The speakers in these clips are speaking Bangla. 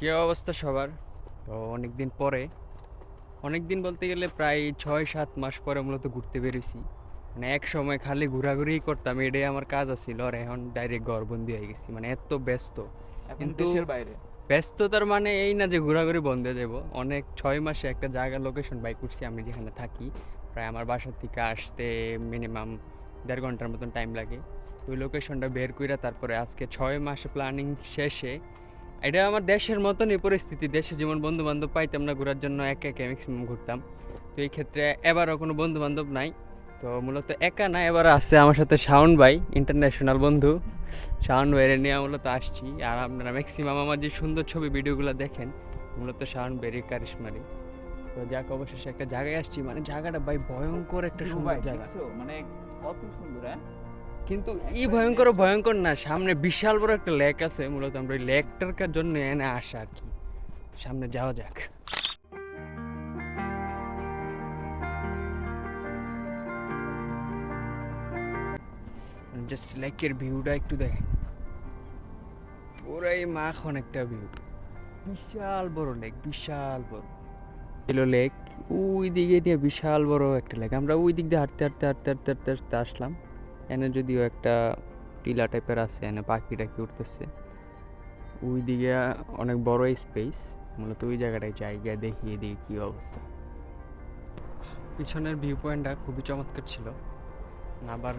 কি অবস্থা সবার? তো অনেক দিন বলতে গেলে প্রায় 6-7 মাস পরে মূলত ঘুরতে বেরিয়েছি। মানে এক সময় খালি ঘোরাঘুরিই করতাম, এটাই আমার কাজ আছিল। আর এখন ডাইরেক্ট ঘরবন্দি হয়ে গেছি, মানে এত ব্যস্ত। এখন কিন্তু দেশের বাইরে। ব্যস্ততার মানে এই না যে ঘোরাঘুরি বন্ধ হয়ে যাব। অনেক 6 মাসে একটা জায়গা লোকেশন বাই করছি, আমি যেখানে থাকি। প্রায় আমার বাসার থেকে আসতে মিনিমাম 1.5 ঘন্টার মতন টাইম লাগে। তো ওই লোকেশনটা বের কইরা তারপরে আজকে 6 মাসে প্ল্যানিং শেষে, এটা আমার দেশের মতনই পরিস্থিতি। দেশে যেমন বন্ধু বান্ধব পাইতাম না ঘোরার জন্য, একা একা ম্যাক্সিমাম ঘুরতাম। তো এই ক্ষেত্রে এবারও কোনো বন্ধু বান্ধব নাই। তো মূলত একা না, এবার আছে আমার সাথে শাওন ভাই, ইন্টারন্যাশনাল বন্ধু। শাওন ভাইয়ের নিয়ে মূলত আসছি। আর আপনারা ম্যাক্সিমাম আমার যে সুন্দর ছবি ভিডিওগুলো দেখেন, মূলত শাওন ভাইয়েরই কারিশমারি। তো যাক, অবশেষে একটা জায়গায় আসছি, মানে জায়গাটা ভাই ভয়ঙ্কর একটা সুন্দর দুবাই জায়গা। দেখছো? মানে কত সুন্দর, হ্যাঁ? কিন্তু ই ভয়ঙ্কর ভয়ঙ্কর না, সামনে বিশাল বড় একটা লেক আছে। মূলত আমরা ওই লেকটার জন্য এনে আসা আর কি। সামনে যাওয়া যাক। জাস্ট লেকের ভিউটা একটু দেখেন, পুরাই মাখন একটা ভিউ। বিশাল বড় লেক, বিশাল বড় ছিল লেক। ওই দিকে দিয়ে বিশাল বড় একটা লেক। আমরা ওই দিক দিয়ে হাঁটতে হাঁটতে হাঁটতে হাঁটতে হাঁটতে হাঁটতে আসলাম। এনে যদিও একটা টিলা টাইপের আছে, এনে পাখি টাকি উঠতেছে। ওই দিকে অনেক বড় স্পেস। মূলত ওই জায়গাটায় জায়গা দেখি এদিকে কি অবস্থা। পিছনের ভিউ পয়েন্টটা খুবই চমৎকার ছিল। আবার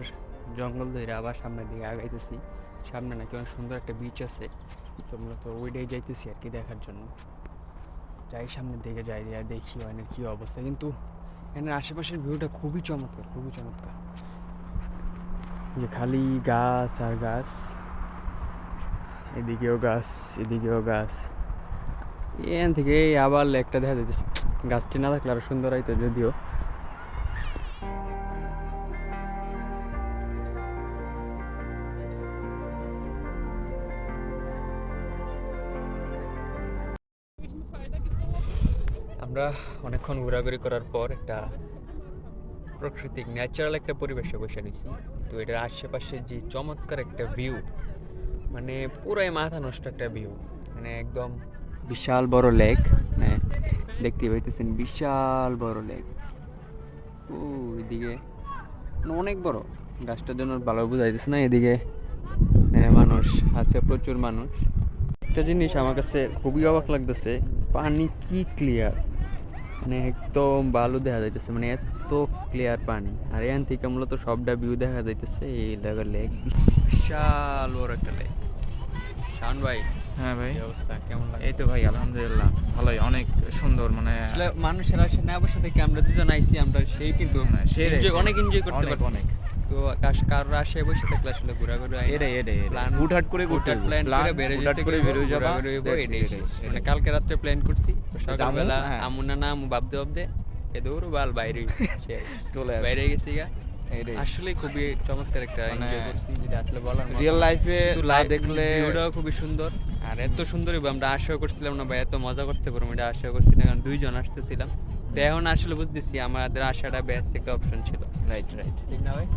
জঙ্গল ধরে আবার সামনের দিকে আগাইতেছি। সামনে নাকি অনেক সুন্দর একটা বিচ আছে। তো মূলত ওইটাই যাইতেছি আর কি দেখার জন্য। যাই সামনের দিকে যাই, যাই দেখি অনেক কী অবস্থা। কিন্তু এখানে আশেপাশের ভিউটা খুবই চমৎকার, খুবই চমৎকার। যে খালি গাছ আর গাছ, এদিকেও গাছ, এদিকেও গাছ। এখান থেকে আবার লেকটা দেখা যাইতেছে। গাছটি না থাকলে আরো সুন্দর হইতো যদিও। আমরা অনেকক্ষণ ঘোরাঘুরি করার পর একটা প্রাকৃতিক ন্যাচারাল একটা পরিবেশে বসে নিছি। তো এটার আশেপাশে যে চমৎকার একটা ভিউ, মানে পুরাই মাথা নষ্ট একটা ভিউ। মানে একদম বিশাল বড় লেক, মানে দেখতে পাইতেছেন বিশাল বড় লেক। ও এদিকে অনেক বড়, গাছটার জন্য ভালো বোঝাইতেছে না। এদিকে মানুষ আছে, প্রচুর মানুষ। একটা জিনিস আমার কাছে খুবই অবাক লাগতেছে, পানি কি ক্লিয়ার, মানে একদম ভালো দেখা যাইতেছে, মানে এত ক্লিয়ার পানি। আর এখান থেকে মূলত সবটা ভিউ দেখা যাইতেছে। এই জায়গার লেক বিশাল বড় একটা লেক। শাওন ভাই, হ্যাঁ ভাই, কি অবস্থা, কেমন লাগে? এই তো ভাই আলহামদুলিল্লাহ ভালোই, অনেক সুন্দর। মানে আসলে মানুষের আসে না বসে থেকে আমরা দুজন আইছি, আমরা সেই কিন্তু অনেক এনজয় করতে পারছি। অনেক তো কারোর আসে বসে থাকলে আসলে ঘোরাঘুরি হয় না। এটাই প্ল্যান হুটহাট করে করতে হবে। প্ল্যান প্ল্যান করে বেরিয়ে হুটহাট যেতে করে বেরিয়ে যাবা, ঘোরাঘুরি হইবো, that's it, এটাই এটাই, মানে এটাই। কালকে রাত্রে প্ল্যান করছি, যাবো, সকালবেলা হ্যাঁ। আমু না আমু ভাবতে ভাবতে এ দৌড় বাল বাইরে চলে বাইরে গেছি গা। এটাই। আসলে খুবই চমৎকার একটা মানে এনজয় করছি, যেটা আসলে বলার মতো রিয়েল না। লাইফে কিন্তু না দেখলে ভিউটাও খুবই সুন্দর। আর এত সুন্দর হইবো আমরা আশাও করছিলাম না ভাই, এত মজা করতে পারবো এটা আশা করছি না, কারণ দুইজন আসতেছিলাম। তো এখন আসলে বুঝতেছি আমাদের আশাটা বেস্ট একটা অপশন ছিল। রাইট, ঠিক না ভাই?